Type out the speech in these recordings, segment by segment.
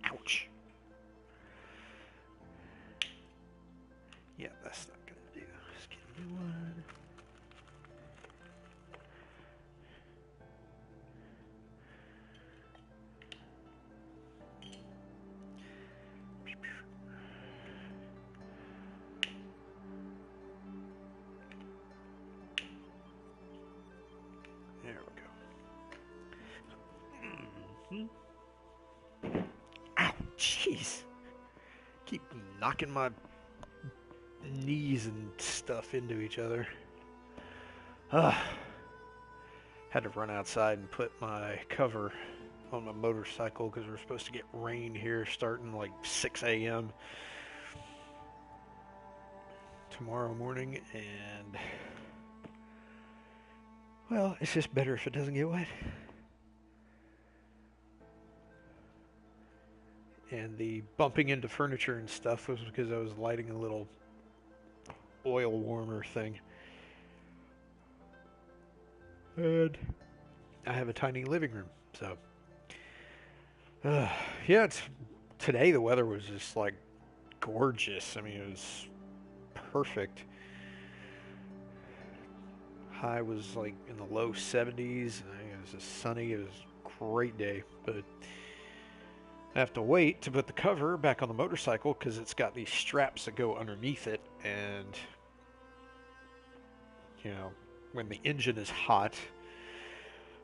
Ouch. Yeah, that's not gonna do. Let's get a new one. There we go. Ow, jeez. Keep knocking my knees and stuff into each other. Had to run outside and put my cover on my motorcycle because we're supposed to get rain here starting like 6 a.m. tomorrow morning, and well, it's just better if it doesn't get wet. And the bumping into furniture and stuff was because I was lighting a little oil warmer thing. And I have a tiny living room, so yeah, today the weather was just like gorgeous. I mean, it was perfect. High was like in the low 70s. It was just sunny. It was a great day, but I have to wait to put the cover back on the motorcycle because it's got these straps that go underneath it, and you know, when the engine is hot,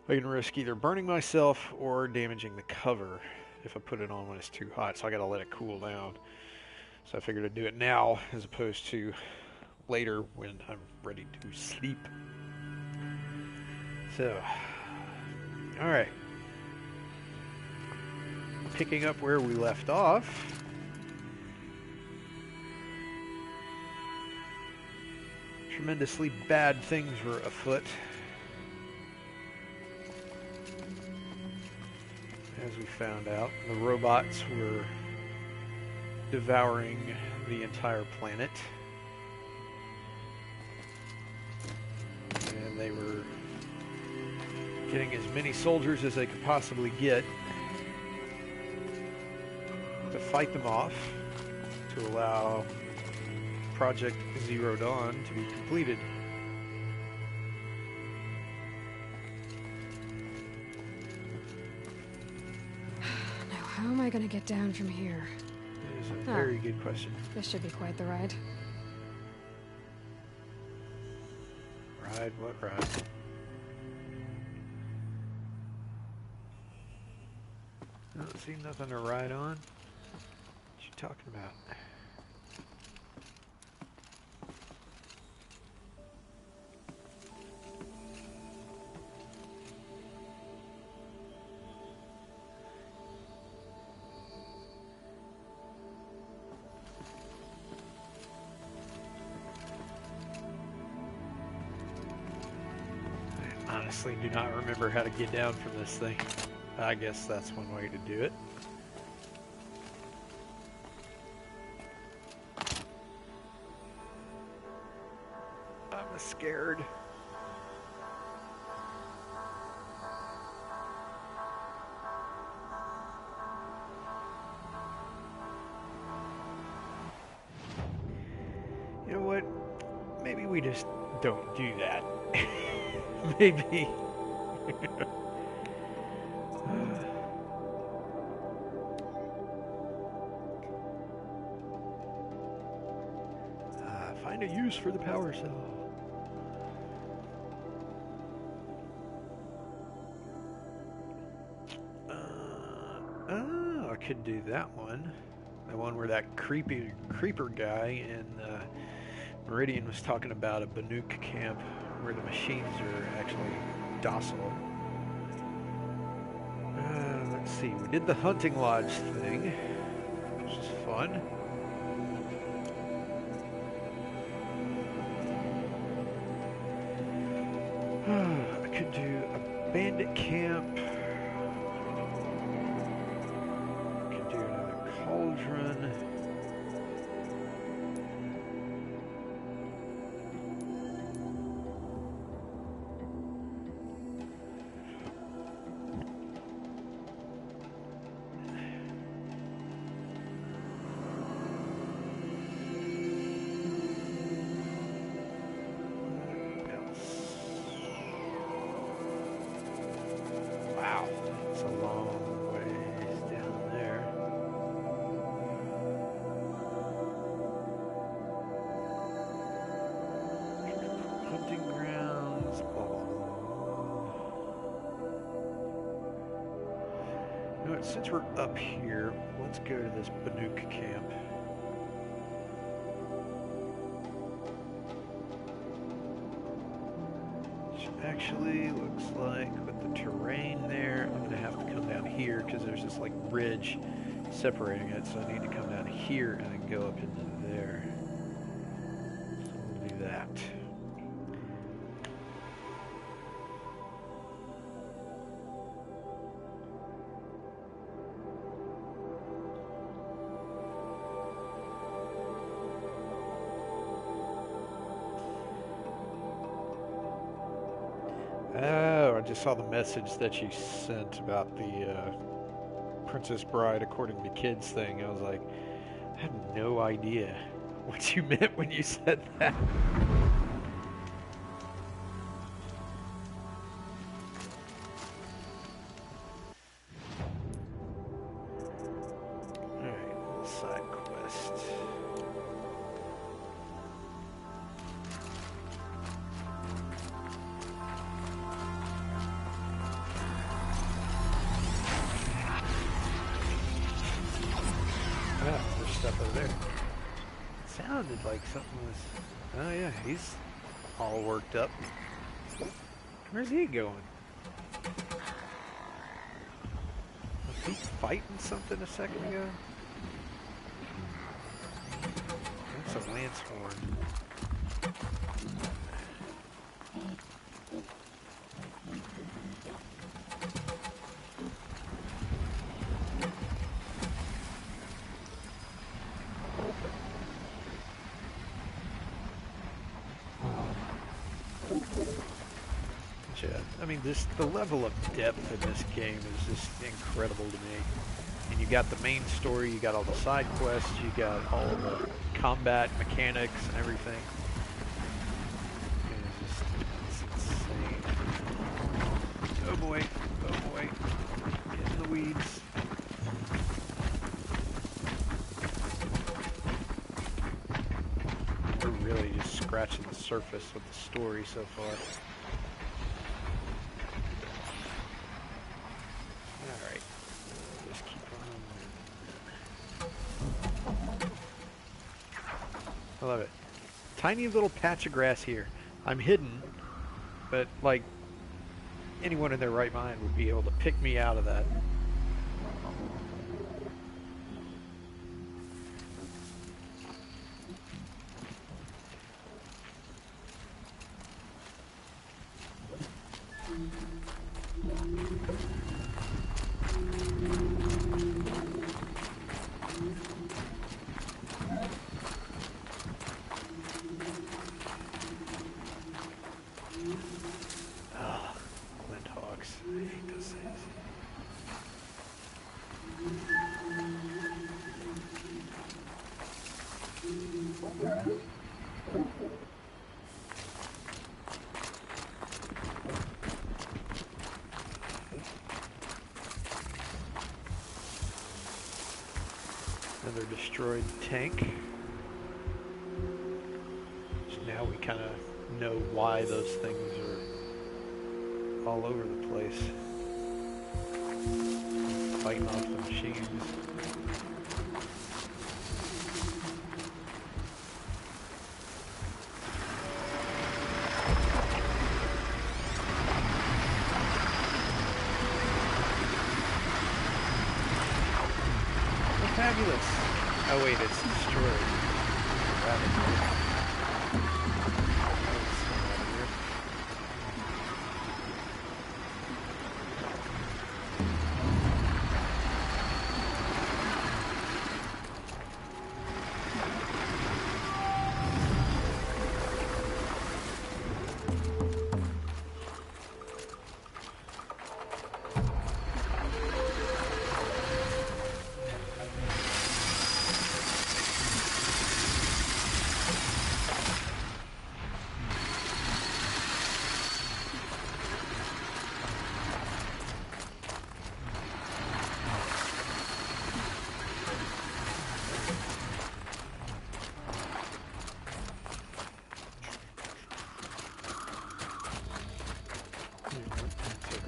I can risk either burning myself or damaging the cover if I put it on when it's too hot. So I gotta let it cool down. So I figured I'd do it now as opposed to later when I'm ready to sleep. So, alright. Picking up where we left off. Tremendously bad things were afoot. As we found out, the robots were devouring the entire planet. And they were getting as many soldiers as they could possibly get to fight them off to allow Project Zero Dawn to be completed. Now, how am I going to get down from here? It is a very good question. This should be quite the ride. Ride? What ride? I don't see nothing to ride on. What you talking about? I honestly do not remember how to get down from this thing. I guess that's one way to do it. I'm scared. You know what? Maybe we just don't do that. Maybe. Find a use for the power cell. I could do that one. The one where that creeper guy in Meridian was talking about a Banuk camp where the machines are actually docile. Let's see, we did the hunting lodge thing, which is fun. I could do a bandit camp. I could do another cauldron. Wow, it's a long ways down there. Hunting grounds, blah, blah, blah. You know what, since we're up here, let's go to this Banuk camp. Which actually looks like with the terrain there, I'm going to have to come down here because there's this like ridge separating it, so I need to come down here and then go up into there. So we'll do that. Oh, I just saw the message that you sent about the Princess Bride according to kids thing. I was like, I had no idea what you meant when you said that. Alright, side quest. Ah, there's stuff over there. Sounded like something was... Oh yeah, he's all worked up. Where's he going? Was he fighting something a second ago? That's a lance horn. I mean, the level of depth in this game is just incredible to me. And you got the main story, you got all the side quests, you got all the combat mechanics and everything. It's insane. Oh boy, get in the weeds. We're really just scratching the surface with the story so far. Alright, just keep on. I love it. Tiny little patch of grass here. I'm hidden, but like anyone in their right mind would be able to pick me out of that. Another destroyed tank. So now we kind of know why those things are all over the place. Fighting off the machines. Fabulous. Oh wait, it's destroyed.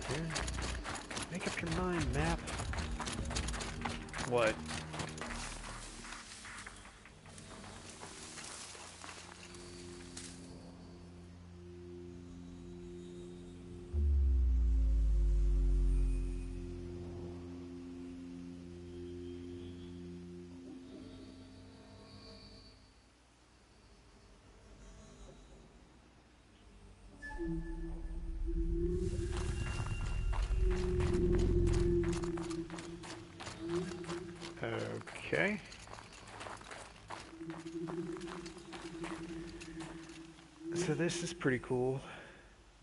here. Make up your mind, map. What? Okay. So this is pretty cool.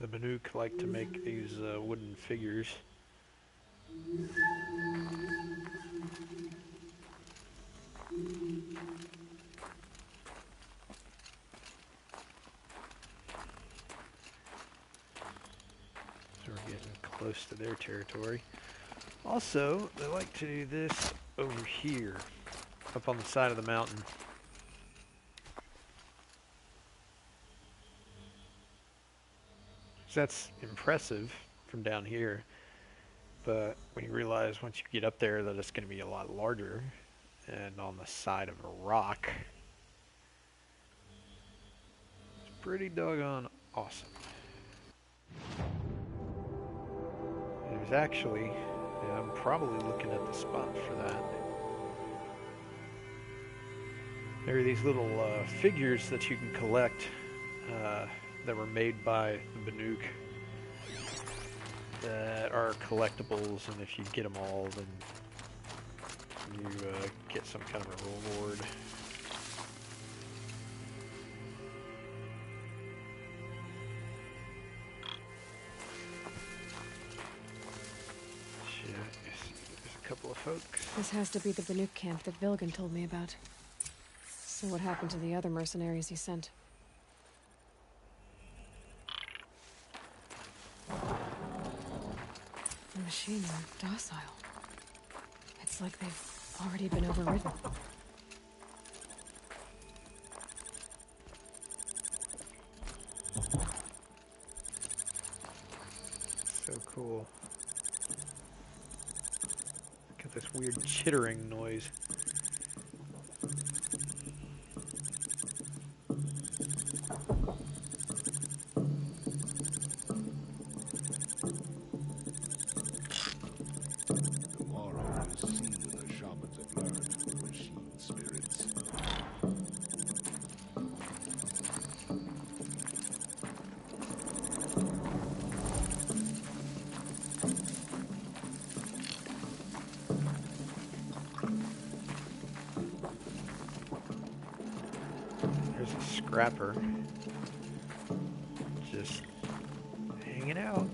The Banuk like to make these wooden figures. So we're getting close to their territory. Also, they like to do this over here, up on the side of the mountain. So that's impressive from down here, but when you realize once you get up there that it's going to be a lot larger and on the side of a rock, it's pretty doggone awesome. There's actually, and I'm probably looking at the spot for that. There are these little figures that you can collect that were made by the Banuk that are collectibles, and if you get them all, then you get some kind of a reward. Shit, there's a couple of folks. This has to be the Banuk camp that Vilgan told me about. So what happened to the other mercenaries he sent? The machines are docile. It's like they've already been overridden. So cool. Look at this weird chittering noise. There's a scrapper just hanging out.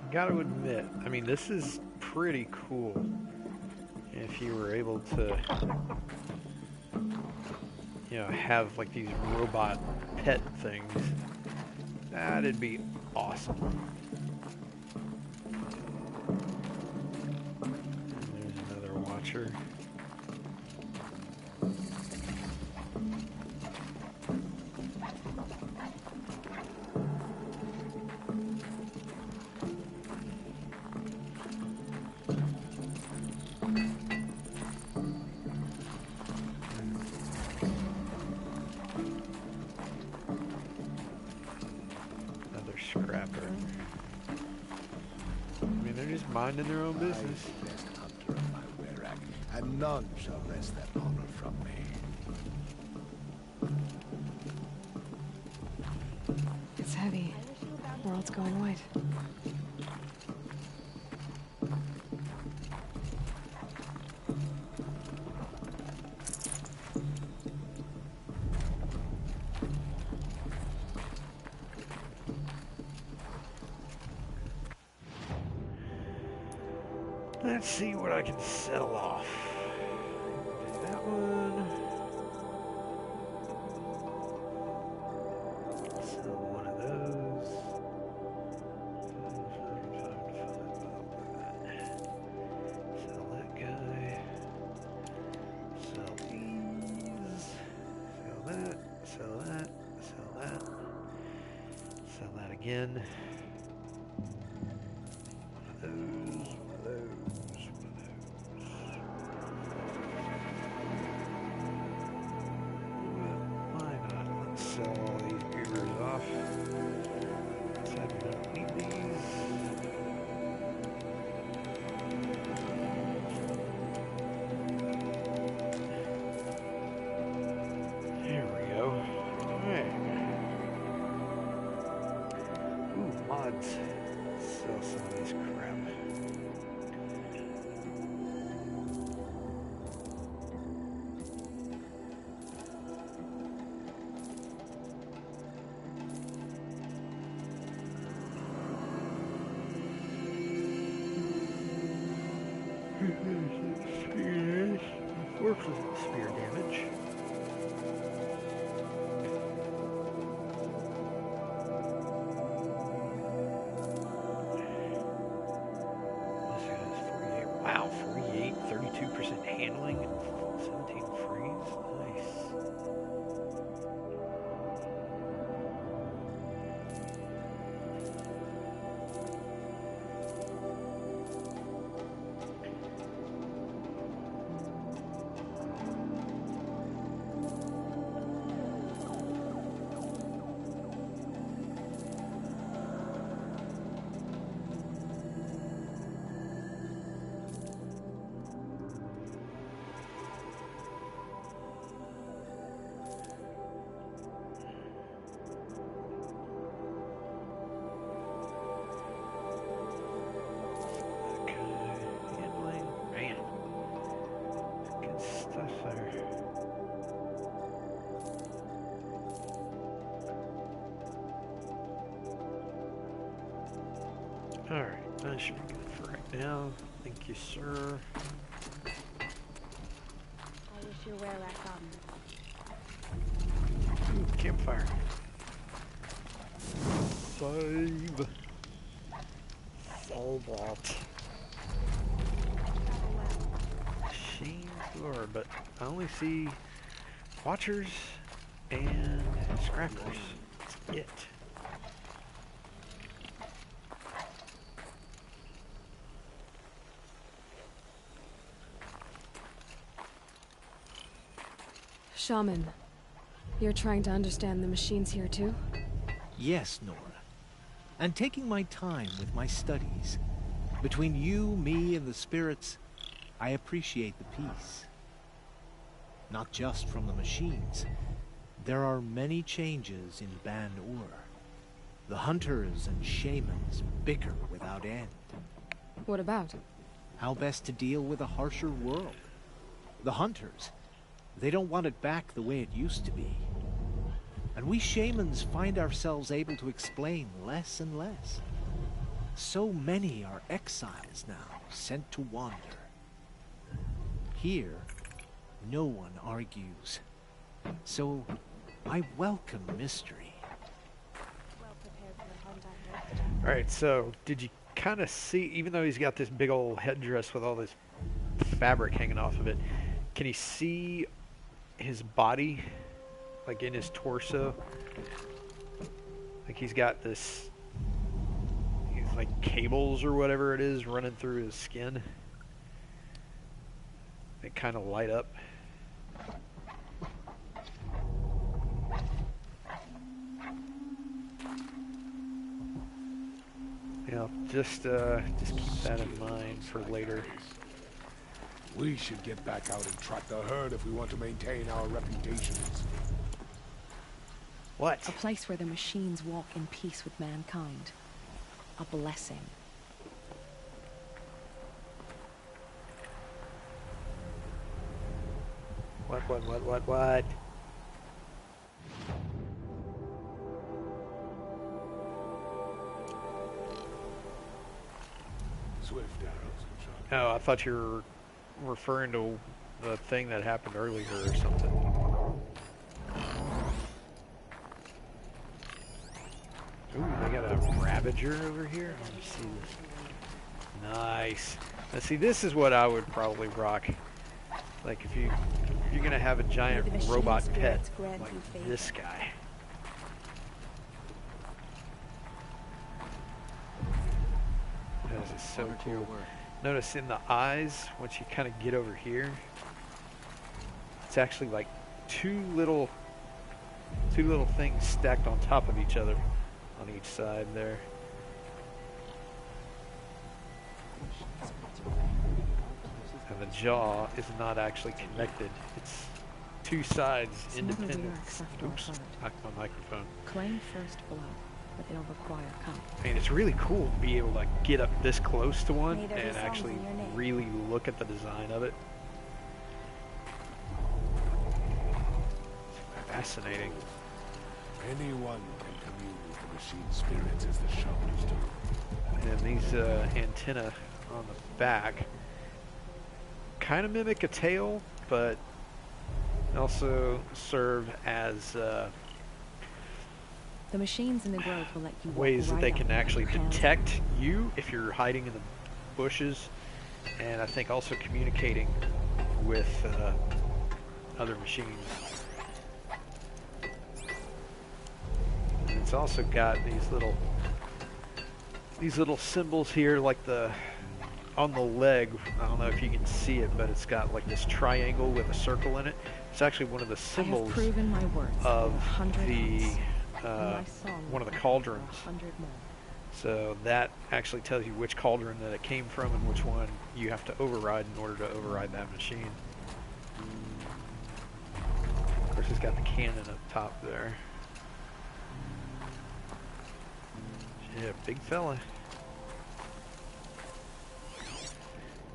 Gotta admit, I mean, this is pretty cool. If you were able to, you know, have like these robot pet things, that'd be awesome. There's another watcher. Scrapper. I mean, they're just minding their own business. Best hunter of my Werak, and none shall wrest that honor from me. It's heavy. World's going white. Let's see what I can sell off. That one. Sell one of those. Sell that guy. Sell these. Sell that. Sell that. Sell that. again. One of those. Why not? Let's sell all these goobers off. Said we don't need these. There we go. Alright. Ooh, mods. Sell some of this crap. Works with spear damage. This guy's 48. Wow, 48, 32% handling, and 17 freeze. Nice. Handling, man, good stuff there. Alright, that should be good for right now. Thank you, sir. I wish you were where I come. Ooh, campfire. Save. Save that. Machine floor, but I only see watchers and scrappers. That's it. Shaman, you're trying to understand the machines here too? Yes, Nora. And taking my time with my studies. Between you, me, and the spirits, I appreciate the peace. Not just from the machines. There are many changes in Ban-Ur. The hunters and shamans bicker without end. What about? How best to deal with a harsher world. The hunters, they don't want it back the way it used to be. And we shamans find ourselves able to explain less and less. So many are exiles now, sent to wander. Here, no one argues. So, I welcome mystery. Well prepared for the hunt after. Alright, so did you kind of see, even though he's got this big old headdress with all this fabric hanging off of it, can you see his body, like in his torso? Like he's got this, he's like cables or whatever it is running through his skin. They kind of light up. Yeah, just keep that in mind for later. We should get back out and trot the herd if we want to maintain our reputations. What? A place where the machines walk in peace with mankind. A blessing. What? Swift arrows and sharp. Oh, I thought you were referring to the thing that happened earlier or something. Ooh, they got a Ravager over here. Let me see this. Nice. Now see, this is what I would probably rock. Like if you're gonna have a giant May the machine robot pet spirits grant like you favor. this guy. This is so Honor to cool. your word. Notice in the eyes, once you kind of get over here, it's actually like two little things stacked on top of each other on each side there. And the jaw is not actually connected. It's two sides Some of the independent. lyrics left more Oops, covered. knocked my microphone. Claim first blood, but it'll require come. I mean, it's really cool to be able to get up this close to one May there be and songs actually in your name. really look at the design of it. Fascinating. Anyone can commune with the machine spirits as the shadows do. And these antennae on the back kind of mimic a tail, but also serve as The machines in the grove will let you walk ways that right they up can with actually your hands. detect you if you're hiding in the bushes, and I think also communicating with other machines. And it's also got these little symbols here, like on the leg. I don't know if you can see it, but it's got like this triangle with a circle in it. It's actually one of the I have symbols proven my words of with 100 the hunts, and my song one of the will cauldrons. for 100 more. So that actually tells you which cauldron that it came from and which one you have to override in order to override that machine. Of course, it's got the cannon up top there. Yeah, big fella.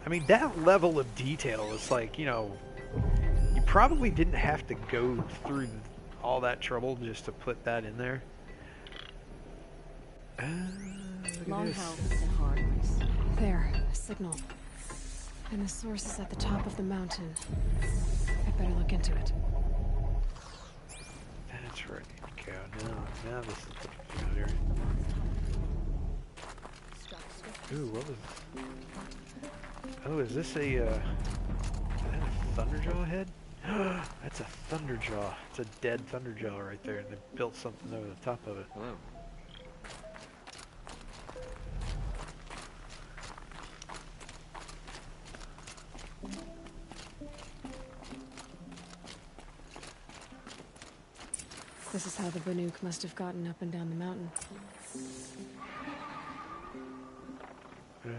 I mean, that level of detail is like, you know, you probably didn't have to go through all that trouble just to put that in there. Look at Long this. held and hard race. There, a signal. And the source is at the top of the mountain. I'd better look into it. That's where I need to go. Now this is looking familiar. Ooh, what was... Oh, is this a, is that a Thunderjaw head? That's a Thunderjaw. It's a dead Thunderjaw right there, and they built something over the top of it. Hello. This is how the Banuk must have gotten up and down the mountain. Ugh.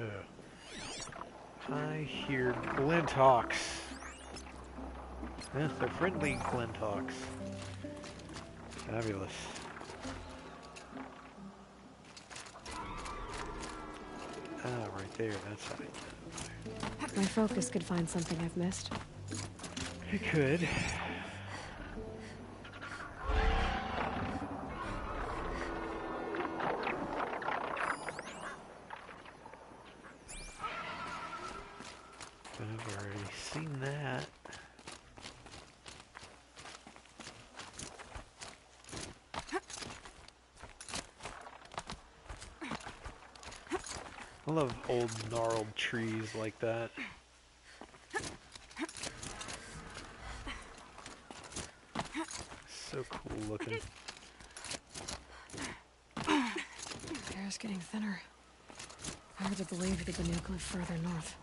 I hear Glinthawks. Yeah, they're friendly Glinthawks. Fabulous. Ah, right there. That's how I My focus could find something I've missed. It could. But I've already seen that. I love old gnarled trees like that. So cool looking. The air's getting thinner. Hard to believe the Banuk live further north.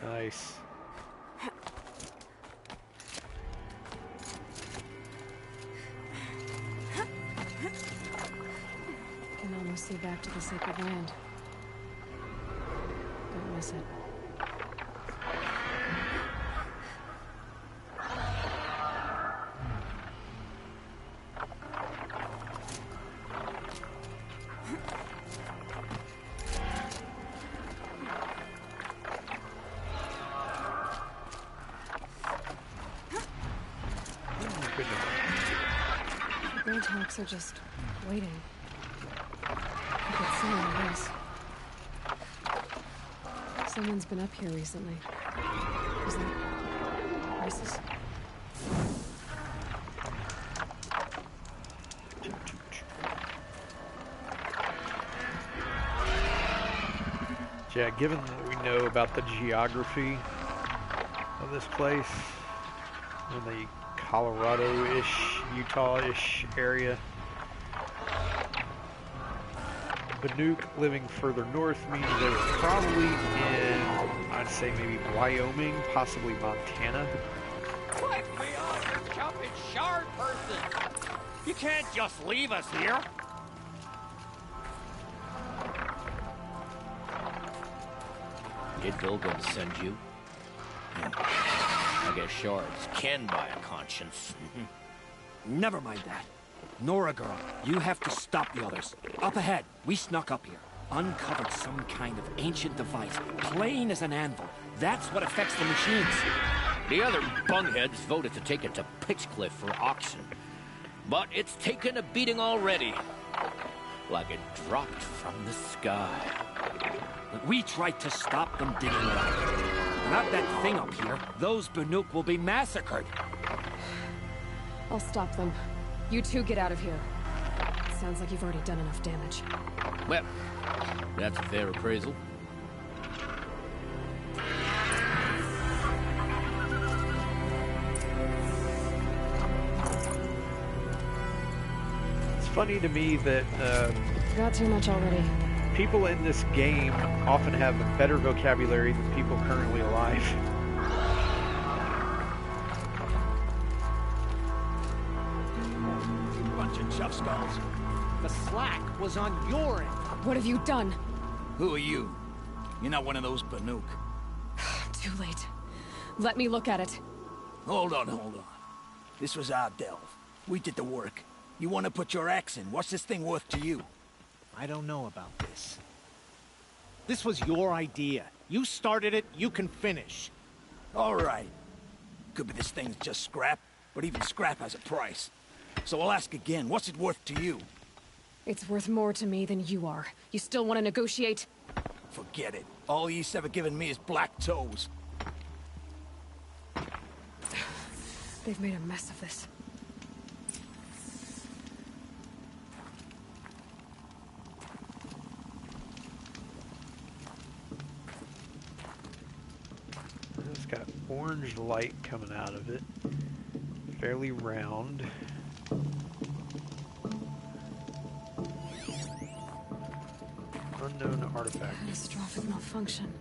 Nice. Can almost see back to the sacred land. Don't miss it. Oh my goodness. The Glinthawks are just waiting. I could see on this. Someone's been up here recently. Is that Isis? So yeah, given what we know about the geography of this place, in the Colorado-ish, Utah-ish area, Banuk living further north means they were probably in, I'd say maybe Wyoming, possibly Montana. Let me off, you jumping shard person! You can't just leave us here! Did Vilgum send you? I guess shards can buy a conscience. Never mind that. Nora girl, you have to stop the others. Up ahead, we snuck up here. Uncovered some kind of ancient device, plain as an anvil. That's what affects the machines. The other bungheads voted to take it to Pitchcliff for auction. But it's taken a beating already. Like it dropped from the sky. But we tried to stop them digging it up. Without that thing up here, those Banuk will be massacred. I'll stop them. You two get out of here. Sounds like you've already done enough damage. Well, that's a fair appraisal. It's funny to me that Got too much already. people in this game often have a better vocabulary than people currently alive. Bunch of chuff skulls. The slack was on your end. What have you done? Who are you? You're not one of those Banuk. Too late. Let me look at it. Hold on. This was our delve. We did the work. You want to put your axe in? What's this thing worth to you? I don't know about this. This was your idea. You started it, you can finish. All right. Could be this thing's just scrap, but even scrap has a price. So I'll ask again, what's it worth to you? It's worth more to me than you are. You still want to negotiate? Forget it. All he's ever given me is black toes. They've made a mess of this. It's got orange light coming out of it. Fairly round. Unknown artifact. Catastrophic malfunction.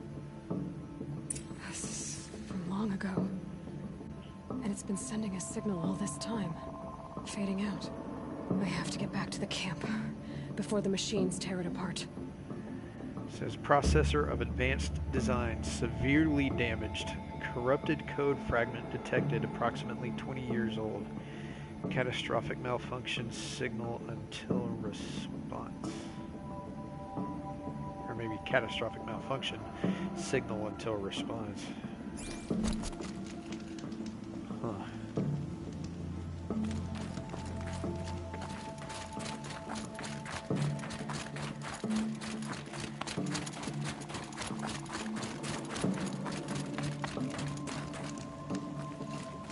This is from long ago. And it's been sending a signal all this time. Fading out. I have to get back to the camp before the machines tear it apart. It says processor of advanced design severely damaged. Corrupted code fragment detected, approximately 20 years old. Catastrophic malfunction signal until response. Or maybe catastrophic malfunction signal until response. Huh.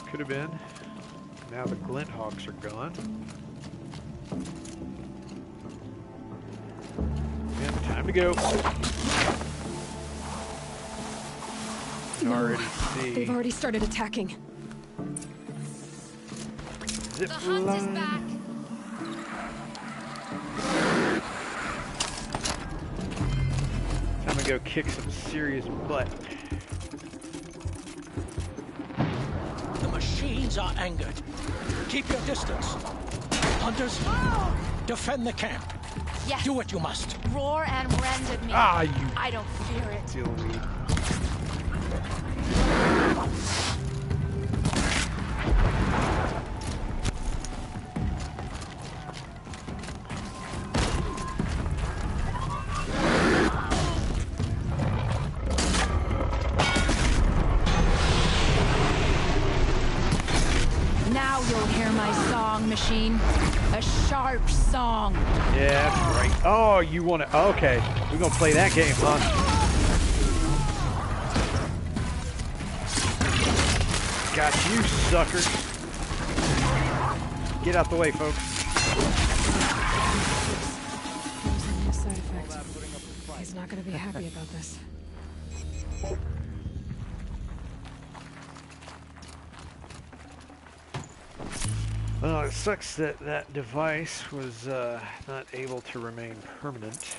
Could have been. Now the glint hawks are gone. And time to go. No, Already see. they've already started attacking. Zip The hunt is line. back. Time to go kick some serious butt. The machines are angered. Keep your distance. Hunters, defend the camp. Yes. Do what you must. Roar and rend at me. Ah, you I don't fear it. steal weed. Now you'll hear my song, machine. A sharp song. Yeah, that's right. Oh, you want to? Okay, we're gonna play that game, huh? Got you, sucker. Get out the way, folks. There's a new side effect. He's not gonna be happy about this. Well, it sucks that that device was not able to remain permanent.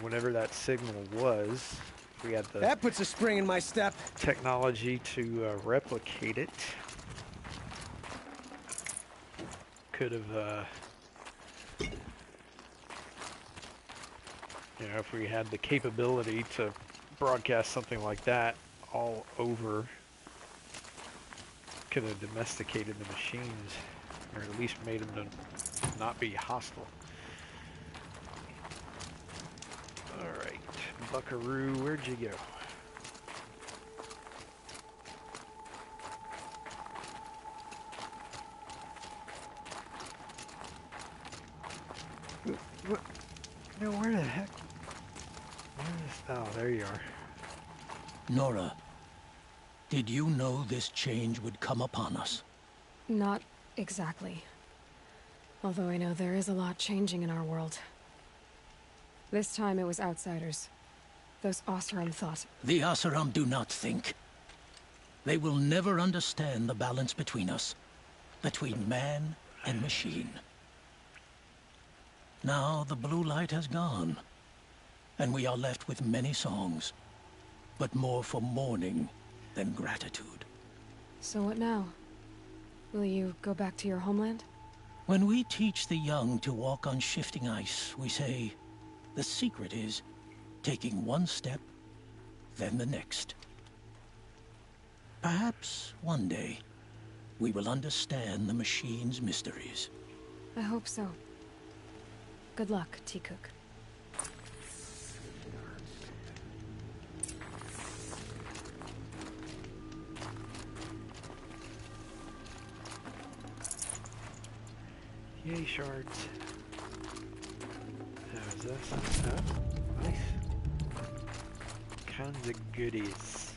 Whatever that signal was, we had the That puts a spring in my step. technology to replicate it. Could have, you know, if we had the capability to broadcast something like that all over, could have domesticated the machines, or at least made them to not be hostile. Alright, Buckaroo, where'd you go? What? No, where the heck? Oh, there you are. Nora, did you know this change would come upon us? Not exactly. Although I know there is a lot changing in our world. This time it was outsiders. Those Oseram thought. The Oseram do not think. They will never understand the balance between us, between man and machine. Now the blue light has gone, and we are left with many songs, but more for mourning than gratitude. So what now? Will you go back to your homeland? When we teach the young to walk on shifting ice, we say, the secret is taking one step, then the next. Perhaps one day, we will understand the machine's mysteries. I hope so. Good luck, T-Cook. Yay, shards. How's this? Oh, nice. Kinds of goodies.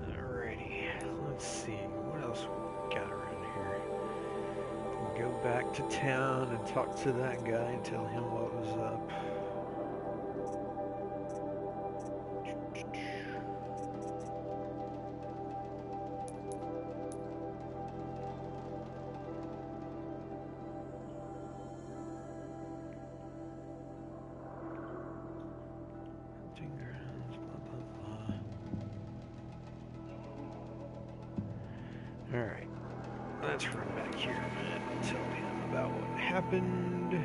Alrighty, let's see, what else we got around here? Go back to town and talk to that guy and tell him what was up. Hunting grounds, blah, blah, blah. Alright, let's run back here a minute and tell him about what happened.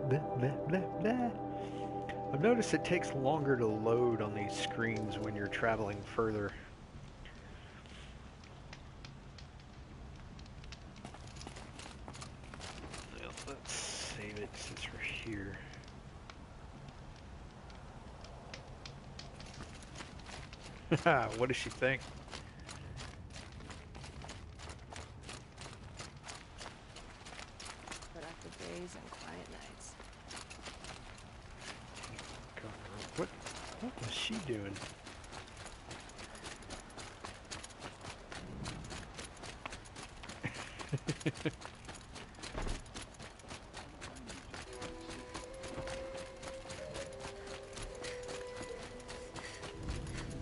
Blah, blah, blah, blah. I've noticed it takes longer to load on these screens when you're traveling further. Well, let's save it since we're here. What does she think? Productive days and quiet nights. What was she doing?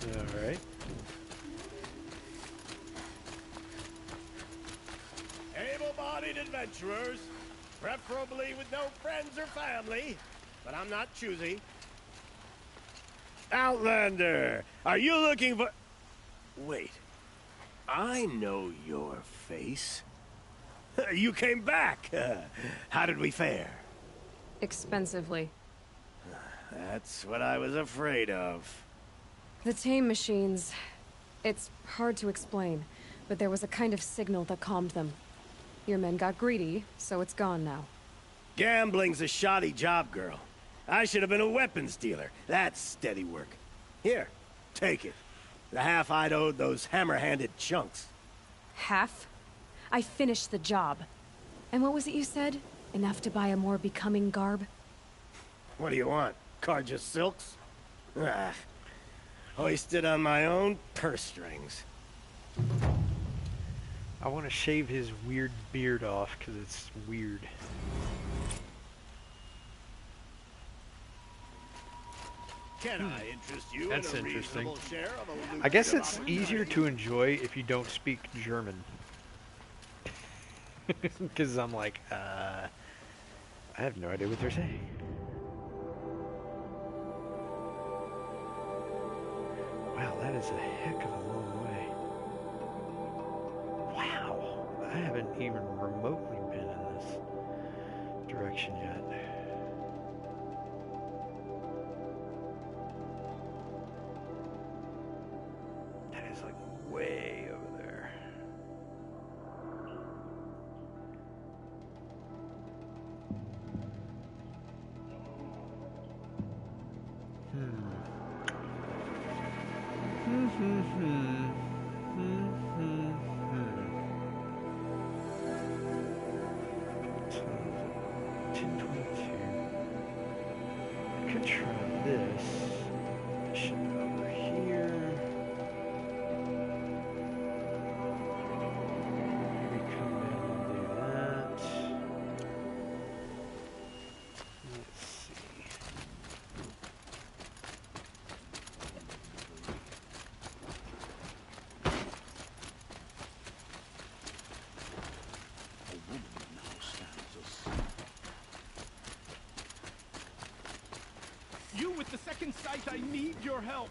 All right. Able-bodied adventurers, preferably with no friends or family, but I'm not choosy. Outlander, are you looking for... Wait, I know your face. You came back. How did we fare? Expensively. That's what I was afraid of. The tame machines. It's hard to explain, but there was a kind of signal that calmed them. Your men got greedy, so it's gone now. Gambling's a shoddy job, girl. I should have been a weapons dealer. That's steady work. Here, take it. The half I'd owed those hammer-handed chunks. Half? I finished the job. And what was it you said? Enough to buy a more becoming garb? What do you want? Carja silks? Ah, hoisted on my own purse strings. I want to shave his weird beard off because it's weird. Can I interest you That's in a interesting. reasonable share of a I guess lucrative it's easier to enjoy if you don't speak German. Because I'm like, I have no idea what they're saying. Wow, that is a heck of a long way. Wow, I haven't even remotely been in this direction yet. That is like way over there. I could try this. Ship it over here. Maybe come down and do that. Let's see. You with the second sight, I need your help.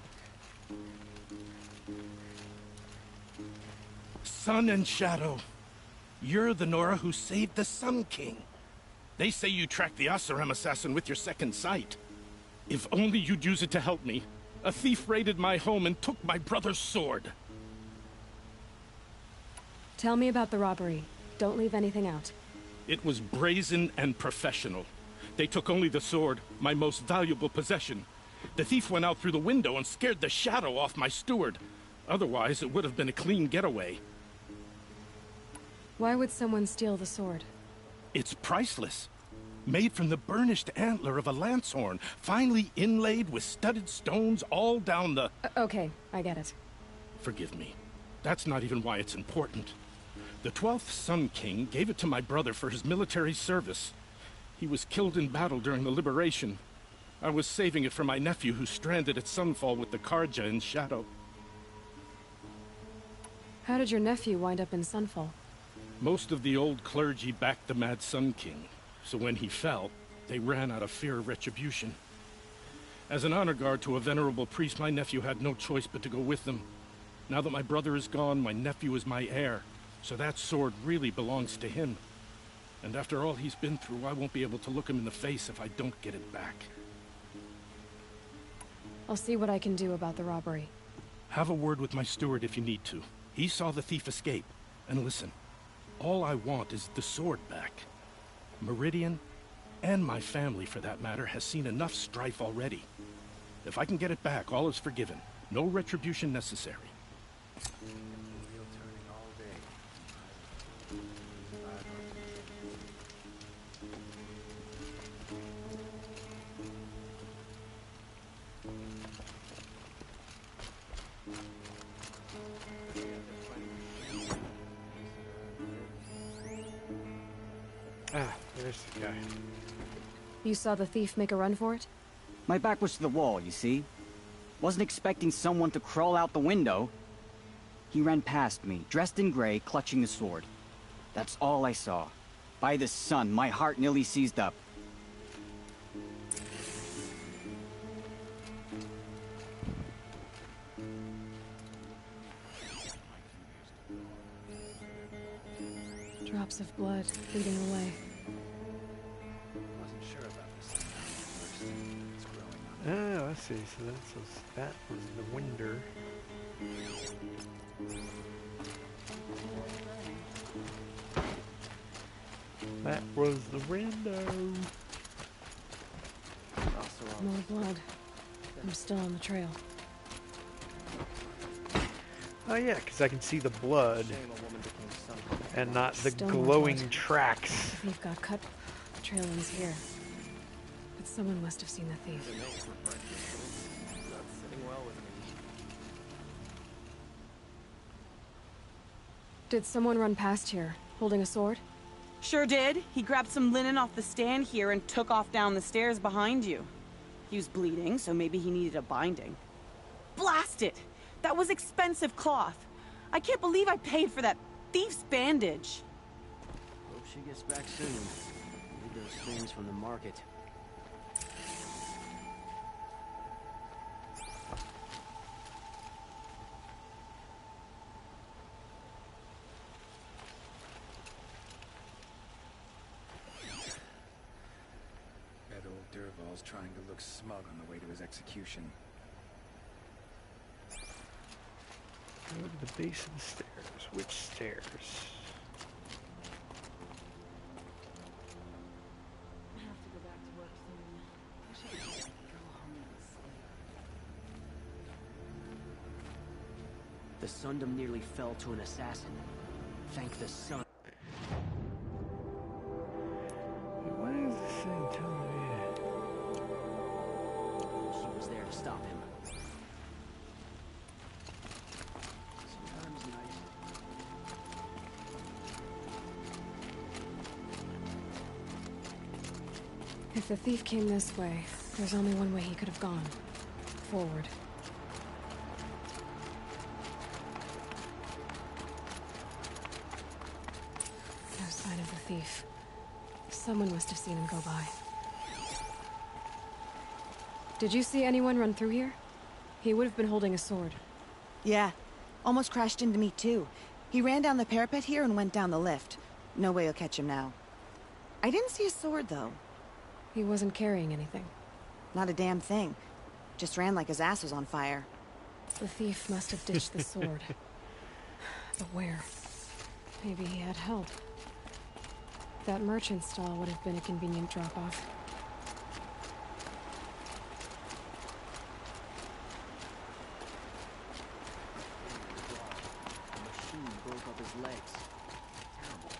Sun and Shadow, you're the Nora who saved the Sun King. They say you tracked the Asaram assassin with your second sight. If only you'd use it to help me. A thief raided my home and took my brother's sword. Tell me about the robbery. Don't leave anything out. It was brazen and professional. They took only the sword, my most valuable possession. The thief went out through the window and scared the shadow off my steward. Otherwise, it would have been a clean getaway. Why would someone steal the sword? It's priceless. Made from the burnished antler of a lancehorn, finely inlaid with studded stones all down the... Okay, I get it. Forgive me. That's not even why it's important. The 12th Sun King gave it to my brother for his military service. He was killed in battle during the liberation. I was saving it for my nephew who's stranded at Sunfall with the Karja in Shadow. How did your nephew wind up in Sunfall? Most of the old clergy backed the Mad Sun King, so when he fell, they ran out of fear of retribution. As an honor guard to a venerable priest, my nephew had no choice but to go with them. Now that my brother is gone, my nephew is my heir, so that sword really belongs to him. And after all he's been through, I won't be able to look him in the face if I don't get it back. I'll see what I can do about the robbery. Have a word with my steward if you need to. He saw the thief escape. And listen, all I want is the sword back. Meridian, and my family for that matter, has seen enough strife already. If I can get it back, all is forgiven. No retribution necessary. Ah, there's the guy. You saw the thief make a run for it? My back was to the wall, you see? Wasn't expecting someone to crawl out the window. He ran past me, dressed in gray, clutching the sword. That's all I saw. By the sun, my heart nearly seized up. Drops of blood leading away. Wasn't sure about this thing at first. It's Oh, growing on I see. So that was the winder. That was the window. More blood. I'm still on the trail. Oh yeah, because I can see the blood and not the Still more glowing blood. tracks. The thief got cut. The trail ends here. But someone must have seen the thief. Did someone run past here, holding a sword? Sure did. He grabbed some linen off the stand here and took off down the stairs behind you. He was bleeding, so maybe he needed a binding. Blast it! That was expensive cloth. I can't believe I paid for that thief's bandage. Hope she gets back soon. Need those things from the market. Bet old Derval's trying to look smug on the way to his execution. Go to the base of the stairs. Which stairs? I have to go back to work soon. I should just go home and sleep. The Sundom nearly fell to an assassin. Thank the sun. Why is this thing telling me? She was there to stop him. Sometimes nice. If the thief came this way, there's only one way he could have gone. Forward. No sign of the thief. Someone must have seen him go by. Did you see anyone run through here? He would have been holding a sword. Yeah. Almost crashed into me, too. He ran down the parapet here and went down the lift. No way you'll catch him now. I didn't see a sword, though. He wasn't carrying anything. Not a damn thing. Just ran like his ass was on fire. The thief must have ditched the sword. But where? Maybe he had help. That merchant stall would have been a convenient drop-off. The machine broke up his legs. Terrible.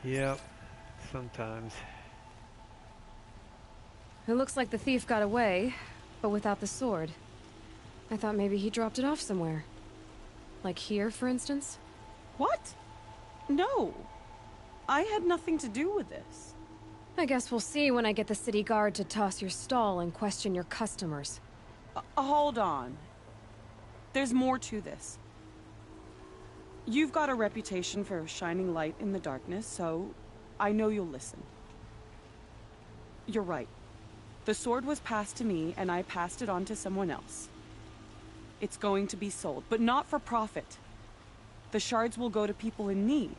Yep, sometimes. It looks like the thief got away, but without the sword. I thought maybe he dropped it off somewhere. Like here, for instance? What? No. I had nothing to do with this. I guess we'll see when I get the city guard to toss your stall and question your customers. Hold on. There's more to this. You've got a reputation for shining light in the darkness, so I know you'll listen. You're right. The sword was passed to me, and I passed it on to someone else. It's going to be sold, but not for profit. The shards will go to people in need.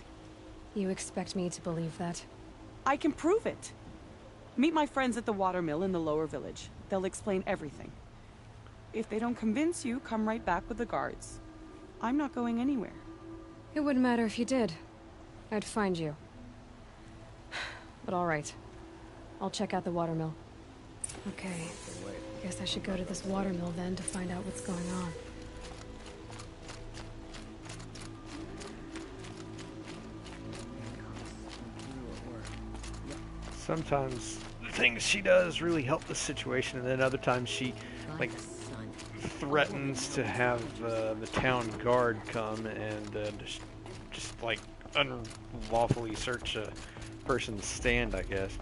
You expect me to believe that? I can prove it. Meet my friends at the watermill in the lower village. They'll explain everything. If they don't convince you, come right back with the guards. I'm not going anywhere. It wouldn't matter if you did. I'd find you. But all right. I'll check out the watermill. Okay. Guess I should go to this watermill then to find out what's going on. Sometimes the things she does really help the situation, and then other times she, like, threatens to have the town guard come and just like unlawfully search a person's stand, I guess.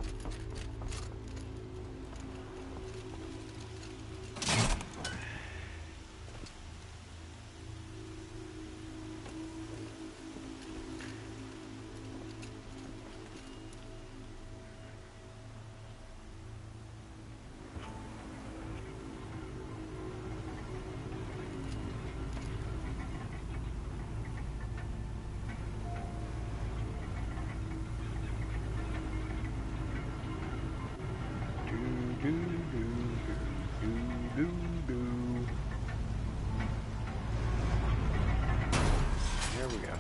There we go.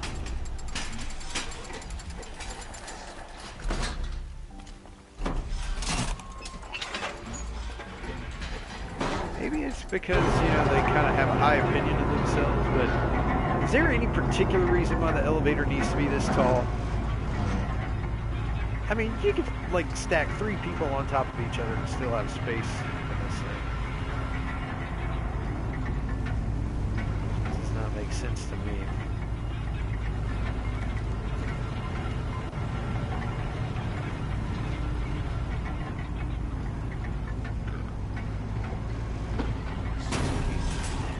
Maybe it's because, you know, they kind of have a high opinion of themselves, but is there any particular reason why the elevator needs to be this tall? I mean, you could, like, stack 3 people on top of each other and still have space in this thing. This does not make sense to me.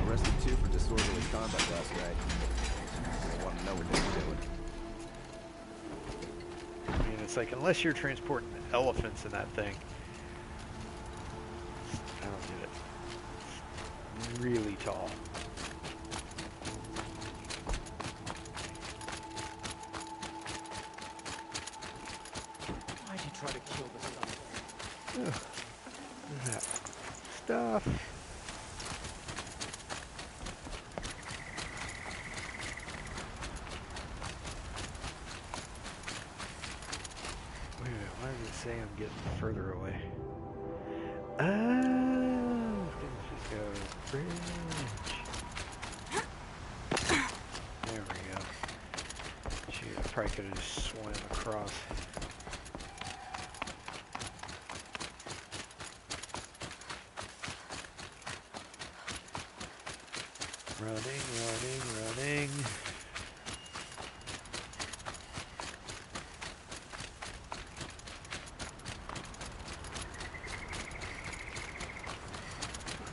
Arrested 2 for disorderly conduct last night. I want to know what they were doing. I mean, it's like, unless you're transporting elephants in that thing, I don't get it. It's really tall. Why'd you try to kill this guy? Ugh. That stuff. Wait a minute, why does it say I'm getting further away? Oh, just go bridge. There we go. Shoot, I probably could have just swam across. Running.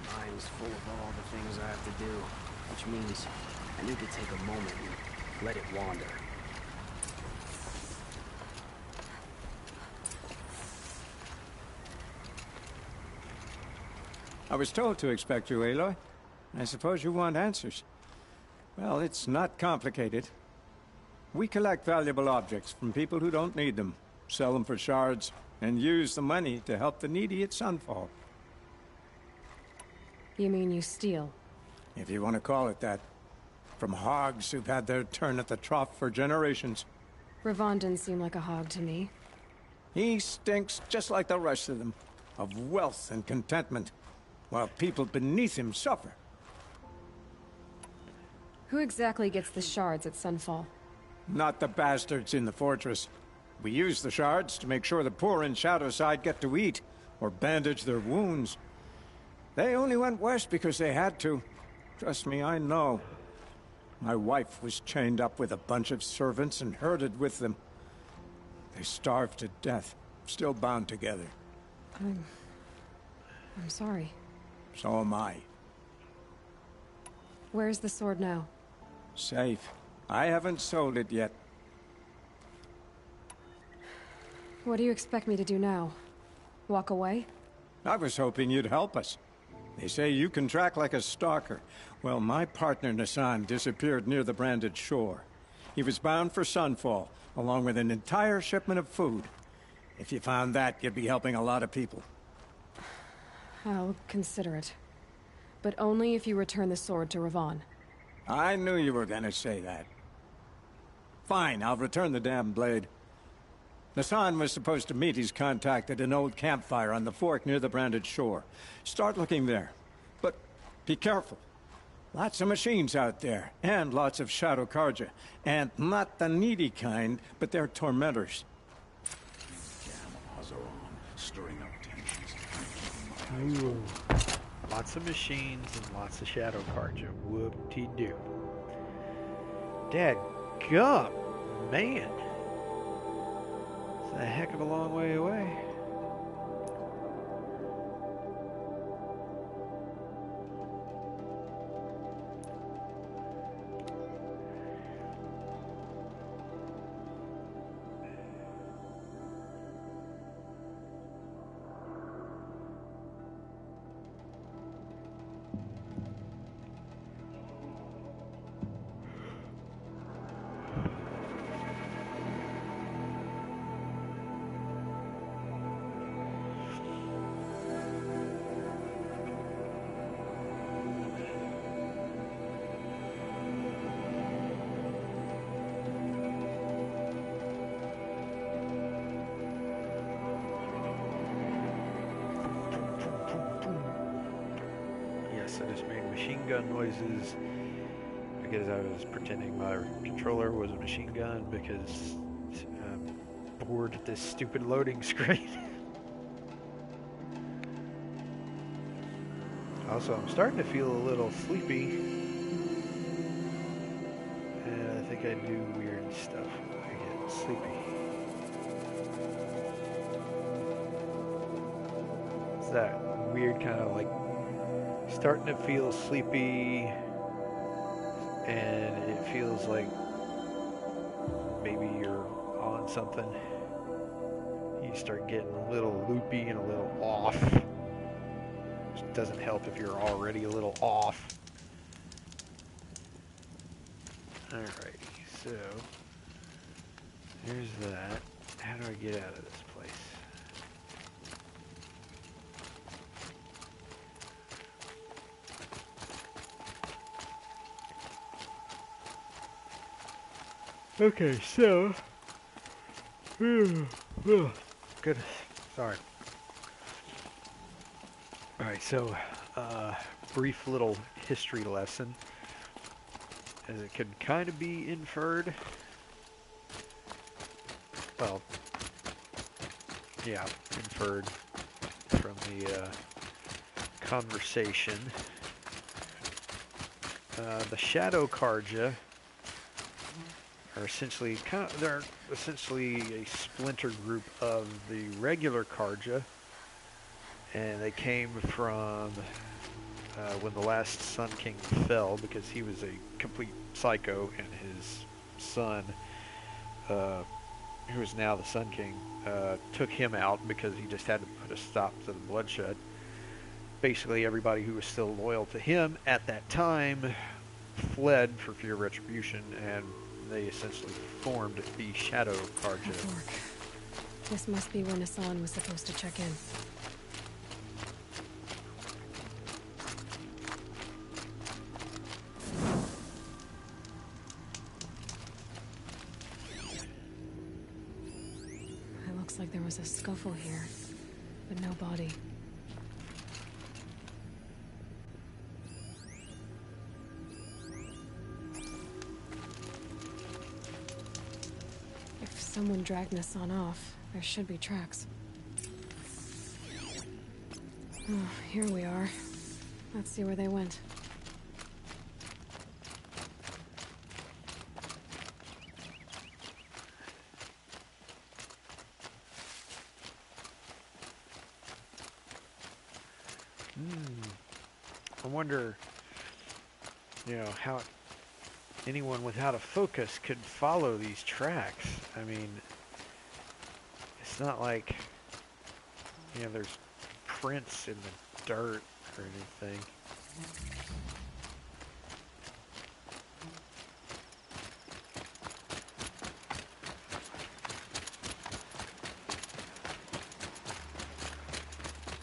My mind's full of all the things I have to do, which means I need to take a moment and let it wander. I was told to expect you, Aloy. I suppose you want answers. Well, it's not complicated. We collect valuable objects from people who don't need them, sell them for shards, and use the money to help the needy at Sunfall. You mean you steal? If you want to call it that. From hogs who've had their turn at the trough for generations. Ravon didn't seem like a hog to me. He stinks just like the rest of them, of wealth and contentment, while people beneath him suffer. Who exactly gets the shards at Sunfall? Not the bastards in the fortress. We use the shards to make sure the poor in Shadowside get to eat, or bandage their wounds. They only went west because they had to. Trust me, I know. My wife was chained up with a bunch of servants and herded with them. They starved to death, still bound together. I'm sorry. So am I. Where's the sword now? Safe. I haven't sold it yet. What do you expect me to do now? Walk away? I was hoping you'd help us. They say you can track like a stalker. Well, my partner Nassan disappeared near the branded shore. He was bound for Sunfall, along with an entire shipment of food. If you found that, you'd be helping a lot of people. I'll consider it. But only if you return the sword to Ravon. I knew you were gonna say that. Fine, I'll return the damn blade. Nassan was supposed to meet his contact at an old campfire on the fork near the branded shore. Start looking there. But be careful. Lots of machines out there, and lots of Shadow Karja. And not the needy kind, but they're tormentors. Stirring up tensions. Ooh. Lots of machines and lots of Shadow Karja. Whoop-de-doo. Dadgum, man. It's a heck of a long way away. I just made machine gun noises because I was pretending my controller was a machine gun because I'm bored at this stupid loading screen. Also, I'm starting to feel a little sleepy, and I think I do weird stuff when I get sleepy. It's that weird kind of like starting to feel sleepy, and it feels like maybe you're on something. You start getting a little loopy and a little off. Which doesn't help if you're already a little off. Alrighty, so there's that. How do I get out of this place? Okay, so good. Sorry. All right, so brief little history lesson, as it could kind of be inferred. Well, yeah, inferred from the conversation. The Shadow Karja are essentially they're essentially a splinter group of the regular Karja, and they came from when the last Sun King fell, because he was a complete psycho, and his son, who is now the Sun King, took him out because he just had to put a stop to the bloodshed. Basically, everybody who was still loyal to him at that time fled for fear of retribution, and they essentially formed the Shadow Karja. This must be where Nassan was supposed to check in. It looks like there was a scuffle here, but no body. Someone dragged Nassan off. There should be tracks. Oh, here we are. Let's see where they went. I wonder, how anyone without a focus could follow these tracks. I mean, It's not like, you know, there's prints in the dirt or anything.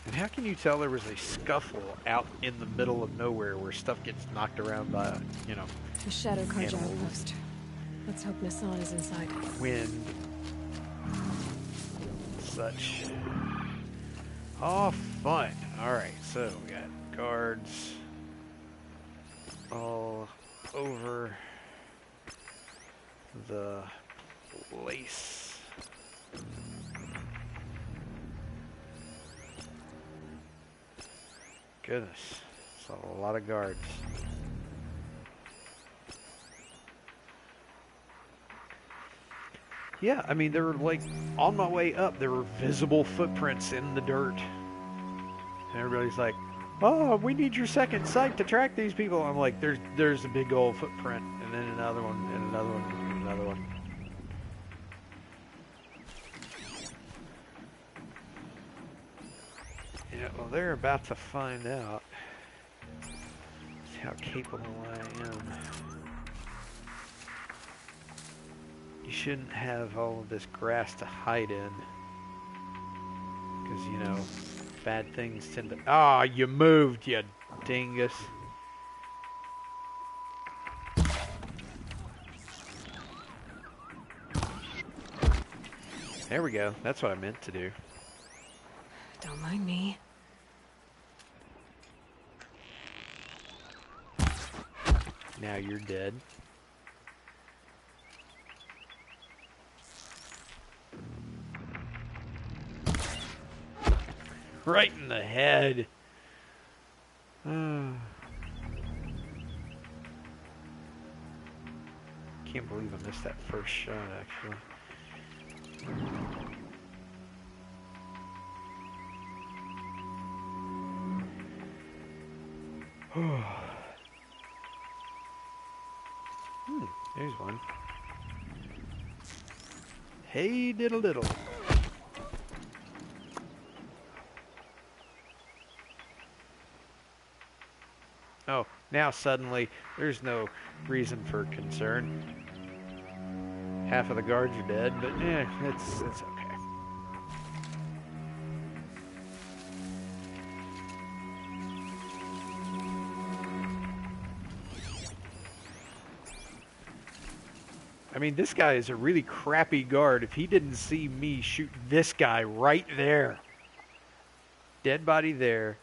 And how can you tell there was a scuffle out in the middle of nowhere where stuff gets knocked around by, you know, The Shadow Carja animals, outpost. Let's hope Nassan is inside. wind, such. Oh, fun. Alright, so we got guards all over the place. Goodness, it's a lot of guards. Yeah, I mean, there were like, on my way up, there were visible footprints in the dirt. And everybody's like, oh, we need your second sight to track these people. I'm like, there's a big old footprint, and then another one, and another one, and another one. Yeah, well, they're about to find out how capable I am. You shouldn't have all of this grass to hide in. Because, you know, bad things tend to... Ah, you moved, you dingus. There we go. That's what I meant to do. Don't mind me. Now you're dead. Right in the head. Can't believe I missed that first shot, actually. There's one. Hey, diddle diddle. Oh, now suddenly there's no reason for concern. Half of the guards are dead, but it's okay. I mean, this guy is a really crappy guard. If he didn't see me shoot this guy right there. Dead body there.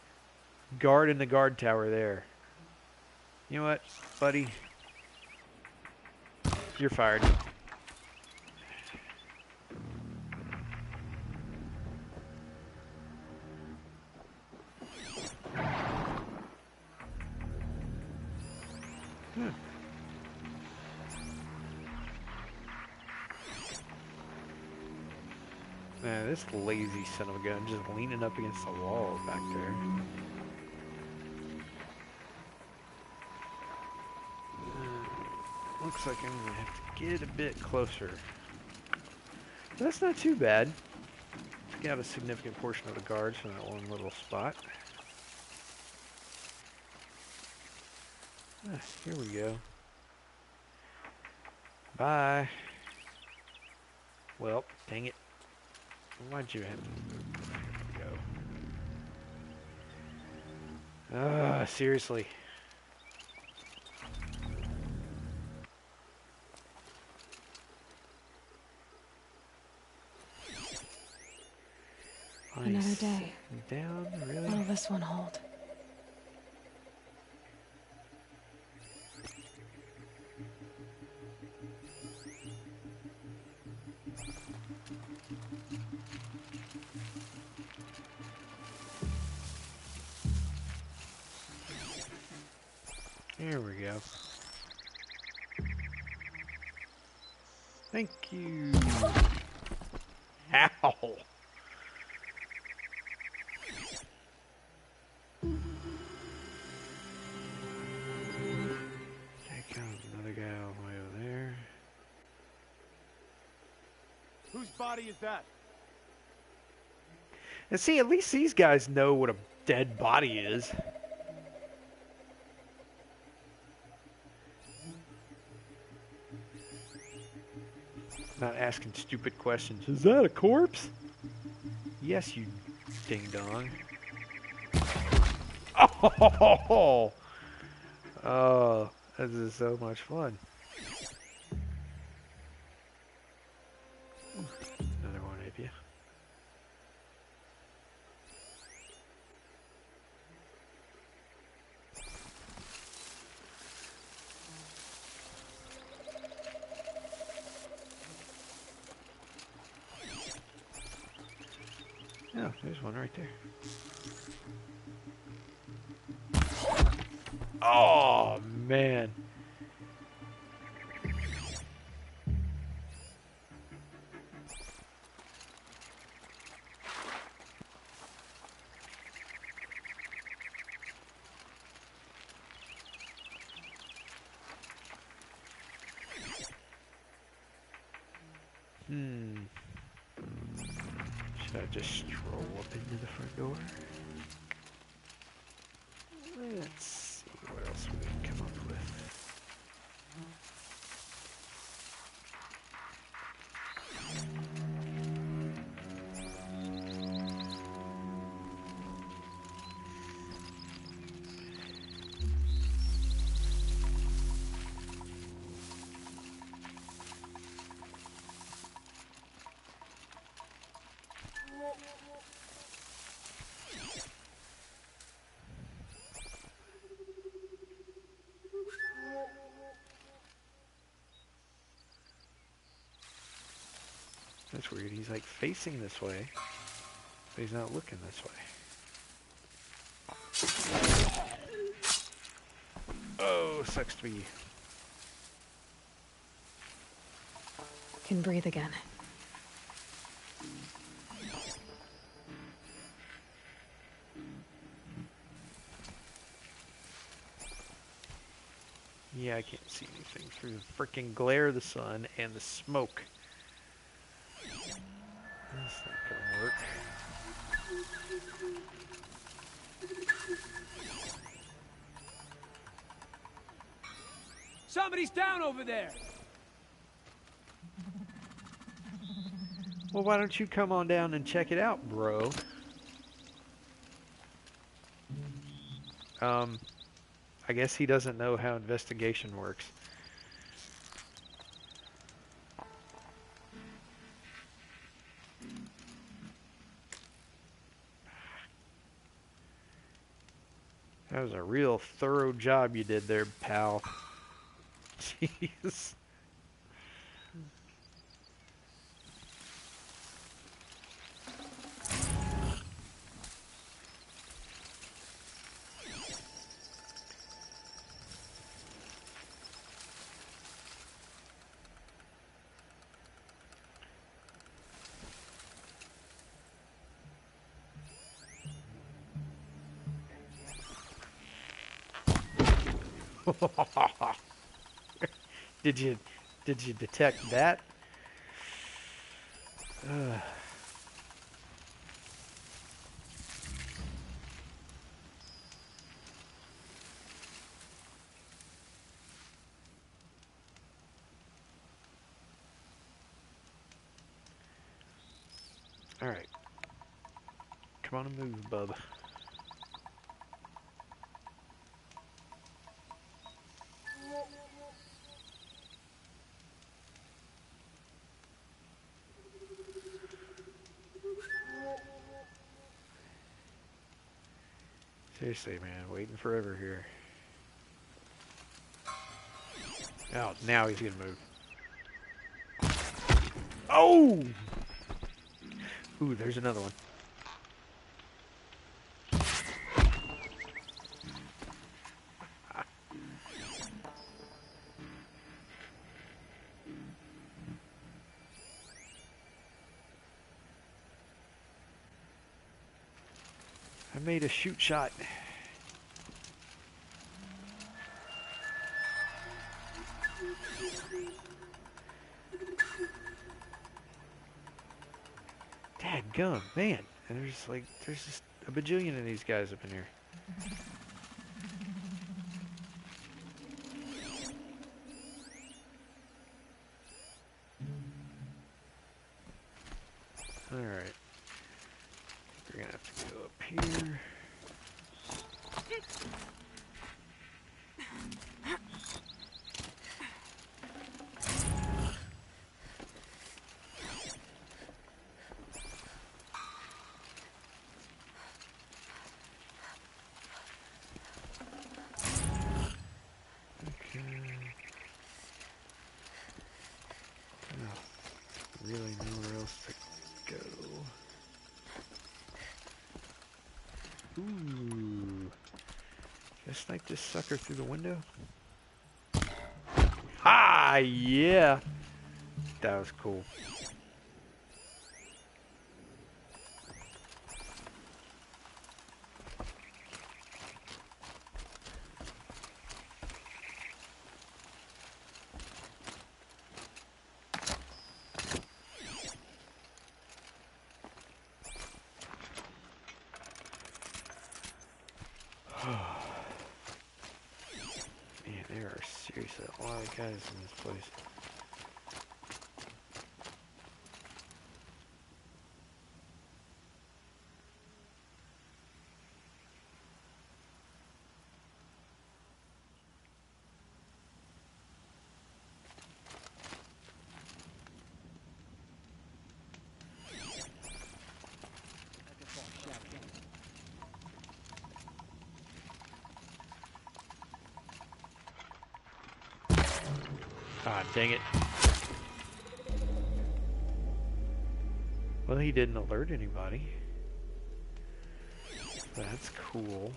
Guard in the guard tower there. You know what, buddy? You're fired. Man, this lazy son of a gun just leaning up against the wall back there. Looks like I'm gonna have to get a bit closer. But that's not too bad. Took out a significant portion of the guards from that one little spot. Here we go. Bye. Well, dang it. Why'd you have to go? Seriously. Another day. Down, really? What'll this one hold? There we go. Thank you. Ow. There comes another guy all the way over there. Whose body is that? And see, at least these guys know what a dead body is. Not asking stupid questions. Is that a corpse? Yes, you ding dong. Oh, oh, this is so much fun. Another one of you. Oh, there's one right there. Oh, man. Should I just stroll up into the front door? Let's see what else we can come up with. That's weird. He's like facing this way, but he's not looking this way. Oh, sucks to be you. Can breathe again. Yeah, I can't see anything through the freaking glare of the sun and the smoke. That's not gonna work. Somebody's down over there! Well, why don't you come on down and check it out, bro? I guess he doesn't know how investigation works. That was a real thorough job you did there, pal. Jeez. Did you detect that? All right. Come on and move, bub. Seriously, man, waiting forever here. Oh, now he's gonna move. Oh! Ooh, there's another one. I made a shoot shot. Dadgum, man. And there's just a bajillion of these guys up in here. Alright. We're gonna have to go up here. Really nowhere else to go. Ooh. Can I snipe this sucker through the window? Ah, yeah! That was cool. Man, there are seriously a lot of guys in this place. Ah, dang it. Well, he didn't alert anybody. That's cool.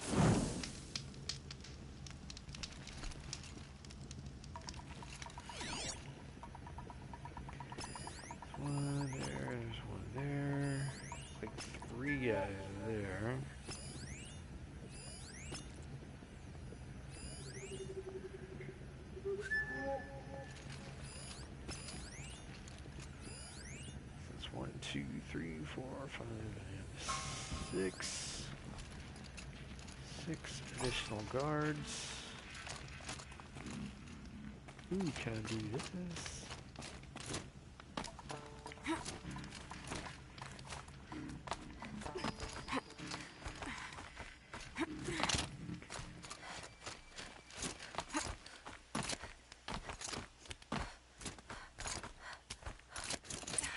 There's one there, there's one there. Like 3 guys there. That's 1, 2, 3, 4, 5, and 6. 6 additional guards. Ooh, can I do this?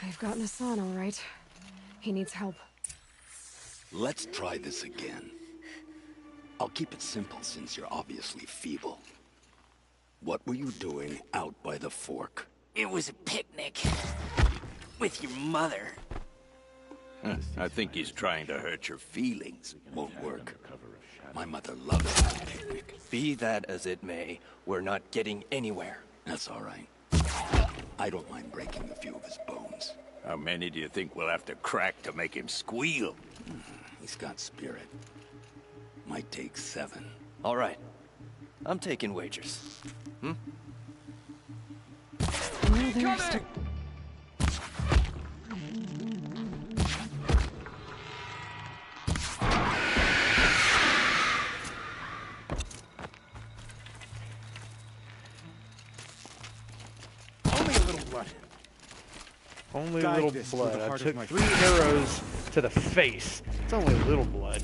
I've gotten Hassan, all right. He needs help. Let's try this again. I'll keep it simple since you're obviously feeble. What were you doing out by the fork? It was a picnic. With your mother. I think he's trying to hurt your feelings. Won't work. My mother loves that picnic. Be that as it may, we're not getting anywhere. That's all right. I don't mind breaking a few of his bones. How many do you think we'll have to crack to make him squeal? He's got spirit. Might take 7. All right. I'm taking wagers. Hmm? Oh, there's still... Only a little blood. Only a Guide little this to blood. the I heart of took my 3 arrows to the face. It's only a little blood.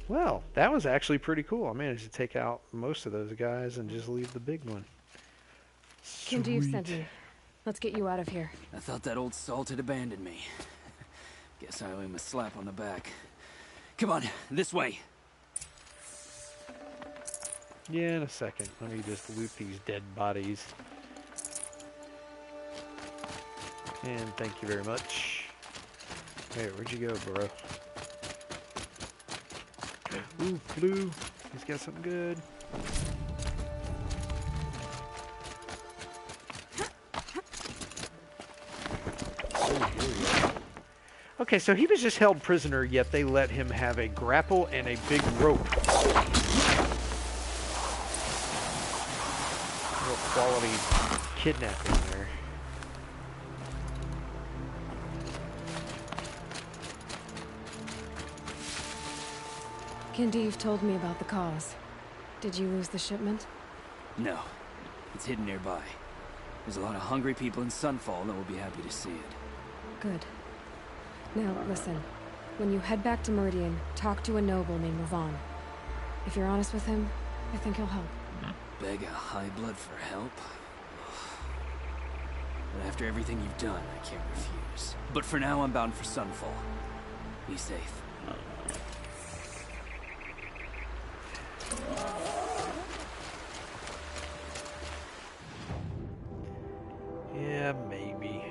Well, that was actually pretty cool. I managed to take out most of those guys and just leave the big one. Kim, do you send me? Let's get you out of here. I thought that old salt had abandoned me. Guess I owe him a slap on the back. Come on, this way. Yeah, in a second. Let me just loot these dead bodies. And thank you very much. Hey, where'd you go, bro? Ooh, blue. He's got something good. Okay, so he was just held prisoner, yet they let him have a grapple and a big rope. Real quality kidnapping there. Kindeev told me about the cause. Did you lose the shipment? No. It's hidden nearby. There's a lot of hungry people in Sunfall that will be happy to see it. Good. Now, listen. When you head back to Meridian, talk to a noble named Ravan. If you're honest with him, I think he'll help. Beg a high blood for help? But after everything you've done, I can't refuse. But for now, I'm bound for Sunfall. Be safe. Yeah, maybe.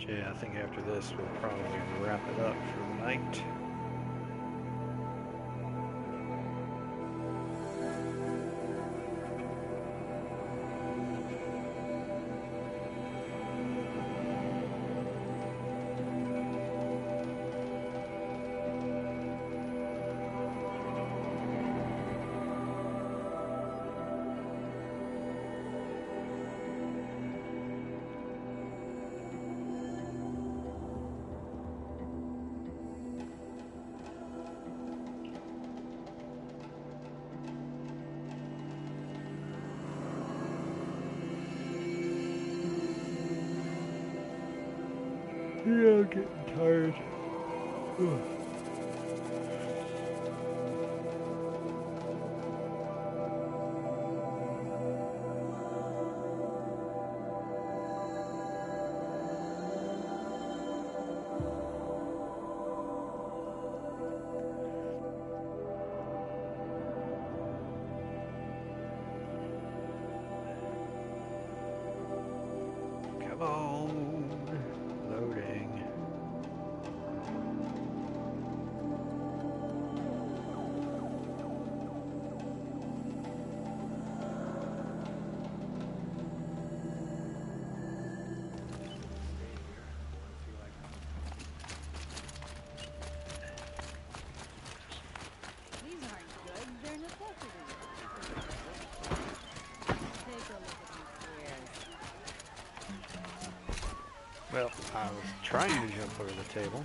Yeah, I think after this we'll probably wrap it up for the night. Yeah, I'm getting tired. Ugh. Come on. Loading. These aren't good. They're necessities. Take a look at these wares. Well, I was trying to jump over the table.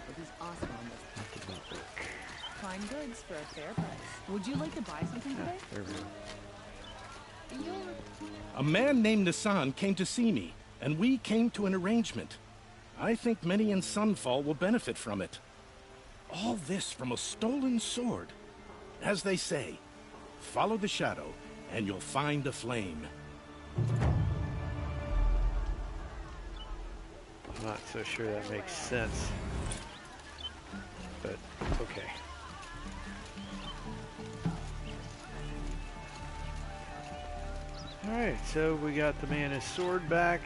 But these awesome ones. That did not work. Fine goods for a fair price. Would you like to buy something today? There we go. A man named Nissan came to see me, and we came to an arrangement. I think many in Sunfall will benefit from it. All this from a stolen sword. As they say, follow the shadow, and you'll find a flame. I'm not so sure that makes sense, but okay. Alright, so we got the man his sword back,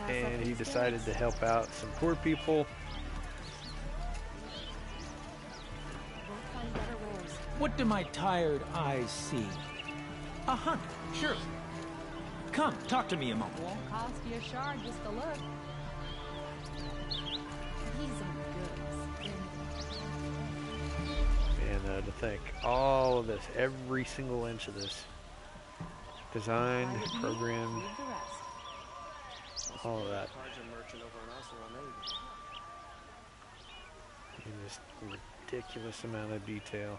and he decided to help out some poor people. What do my tired eyes see? A hunt, surely. Come, talk to me a moment. Won't cost you a shard just to look. These are goods. And to think, all of this, every single inch of this, designed, programmed, all of that. And just ridiculous amount of detail.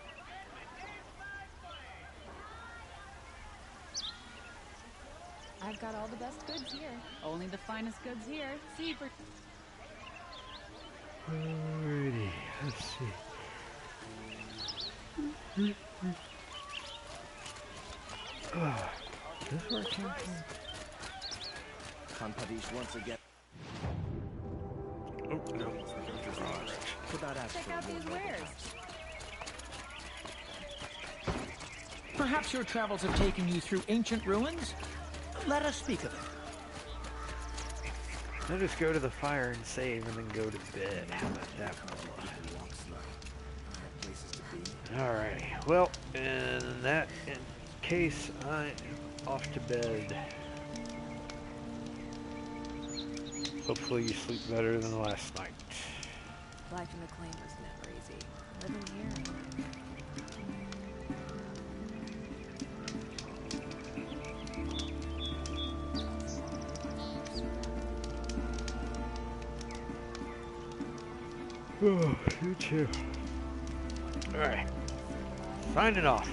I've got all the best goods here. Only the finest goods here. See for... Alrighty, let's see. This working? Kanpadish once again. Oh, no. Check out these wares. Perhaps your travels have taken you through ancient ruins? Let us speak of it. I'll just go to the fire and save and then go to bed. How about that? Alrighty. Well, in that case, I am off to bed. Hopefully you sleep better than last night. Life in the claim was never easy. Living here. Oh, you too. Alright. Signing off.